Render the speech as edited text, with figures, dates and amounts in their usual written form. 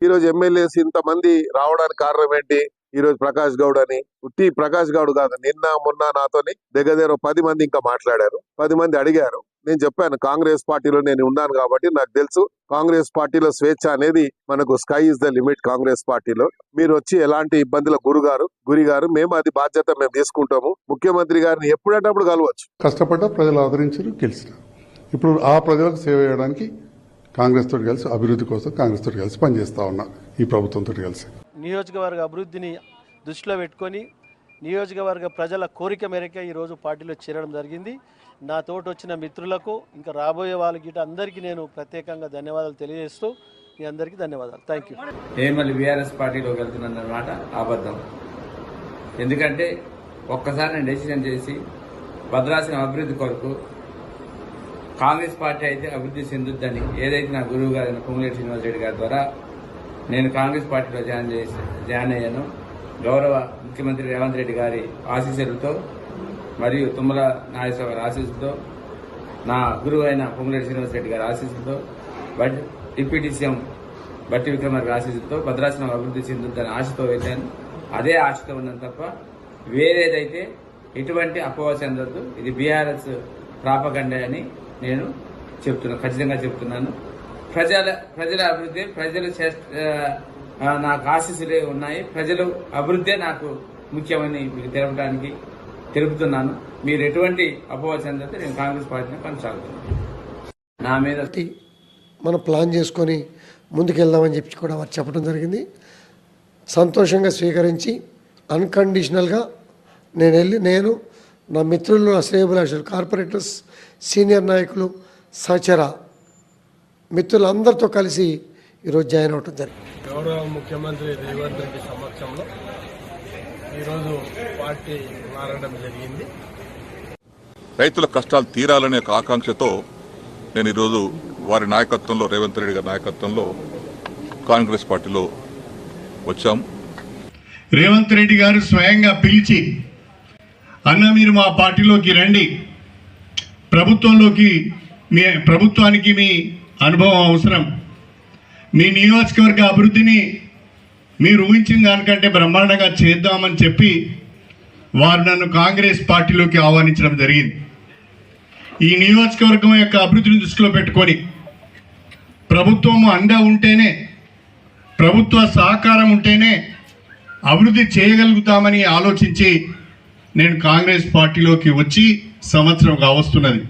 ఈరోజు ఎమ్మెల్యేస్ ఇంతమంది రావడానికి కారణం ఏంటి? ఈరోజు ప్రకాష్ గౌడ్ అని, ఉట్టి ప్రకాష్ గౌడ్ కాదు, నిన్న మొన్న నాతోని దగ్గర 10 మంది ఇంకా మాట్లాడారు. 10 మంది అడిగారు. నేను చెప్పాను కాంగ్రెస్ పార్టీలో నేను ఉన్నాను కాబట్టి నాకు తెలుసు కాంగ్రెస్ పార్టీలో స్వేచ్ఛ అనేది మనకు sky is the limit. Congress పార్టీలో మీరు వచ్చి ఎలాంటి ఇబ్బందుల గురి గారు మేము అది బాధ్యత మేము తీసుకుంటాము. ముఖ్యమంత్రి గారిని ఎప్పుడంటప్పుడు కలవచ్చు. కష్టపడ్డ ప్రజలు ఆదరించారు, గెలిచిన. ఇప్పుడు ఆ ప్రజలకు సేవ చేయడానికి కాంగ్రెస్ తోటి కలిసి అభివృద్ధి కోసం కాంగ్రెస్ తోటి కలిసి పనిచేస్తా ఉన్నా. ఈ ప్రభుత్వంతో కలిసి నియోజకవర్గ అభివృద్ధిని దృష్టిలో పెట్టుకొని నియోజకవర్గ ప్రజల కోరిక మేరకు ఈరోజు పార్టీలో చేరడం జరిగింది. నా తోటి వచ్చిన మిత్రులకు ఇంకా రాబోయే వాళ్ళకి అందరికీ నేను ప్రత్యేకంగా ధన్యవాదాలు తెలియజేస్తూ మీ అందరికీ ధన్యవాదాలు. Thank you. నేను మళ్ళీ బీఆర్ఎస్ పార్టీలోకి వెళ్తున్నానన్నమాట అబద్ధం. ఎందుకంటే ఒక్కసారి నేను డెసిషన్ చేసి భద్రాచలం అభివృద్ధి కొరకు కాంగ్రెస్ పార్టీ అయితే అభివృద్ధి చెందుద్దని ఏదైతే నా గురువు గారైన పొంగులేటి శ్రీనివాస్ రెడ్డి గారి ద్వారా నేను కాంగ్రెస్ పార్టీలో జాయిన్ అయ్యాను. గౌరవ ముఖ్యమంత్రి రేవంత్ రెడ్డి గారి ఆశీస్సులతో మరియు తుమ్మల నాగేశ్వర గారి ఆశీస్సులతో నా గురువు అయిన పొంగులేటి శ్రీనివాస్ రెడ్డి గారి ఆశీస్సులతో డిప్యూటీ సీఎం బట్టి విక్రమార్క ఆశీస్సులతో భద్రాచలం అభివృద్ధి చెందుద్దని ఆశతో వెళ్ళాను. అదే ఆశతో ఉన్నాను తప్ప వేరేదైతే ఎటువంటి అపోహ చెందొద్దు. ఇది బీఆర్ఎస్ ప్రాపగండా అని నేను ఖచ్చితంగా చెప్తున్నాను. ప్రజల అభివృద్ధి, ప్రజలు నాకు ఆశీస్సులే ఉన్నాయి. ప్రజలు అభివృద్ధే నాకు ముఖ్యమని మీకు తెలుపుతున్నాను. మీరు ఎటువంటి అపోహ చెందితే నేను కాంగ్రెస్ పార్టీని కొనసాగుతున్నాను. నా మీద మనం ప్లాన్ చేసుకొని ముందుకెళ్దామని చెప్పి కూడా వారు చెప్పడం జరిగింది. సంతోషంగా స్వీకరించి అన్కండిషనల్గా నేను నా మిత్రులు, నా శ్రేయోభిలాషులు, కార్పొరేటర్స్, సీనియర్ నాయకులు, సహచర మిత్రులందరితో కలిసి ఈరోజు జాయిన్ అవడం జరిగింది. గౌరవ ముఖ్యమంత్రి రేవంత్ రెడ్డి సమక్షంలో ఈరోజు పార్టీ మారడం జరిగింది. రైతుల కష్టాలు తీరాలనే ఆకాంక్షతో నేను ఈరోజు వారి నాయకత్వంలో, రేవంత్ రెడ్డి గారి నాయకత్వంలో కాంగ్రెస్ పార్టీలో వచ్చాం. రేవంత్ రెడ్డి గారు స్వయంగా పిలిచి, అన్న మీరు మా పార్టీలోకి రండి, ప్రభుత్వానికి మీ అనుభవం అవసరం, మీ నియోజకవర్గ అభివృద్ధిని మీరు ఊహించిన దానికంటే బ్రహ్మాండంగా చేద్దామని చెప్పి వారు నన్ను కాంగ్రెస్ పార్టీలోకి ఆహ్వానించడం జరిగింది. ఈ నియోజకవర్గం యొక్క అభివృద్ధిని దృష్టిలో పెట్టుకొని ప్రభుత్వము అండ ఉంటేనే, ప్రభుత్వ సహకారం ఉంటేనే అభివృద్ధి చేయగలుగుతామని ఆలోచించి నేను కాంగ్రెస్ పార్టీలోకి వచ్చి సంవత్సరం కావస్తున్నది.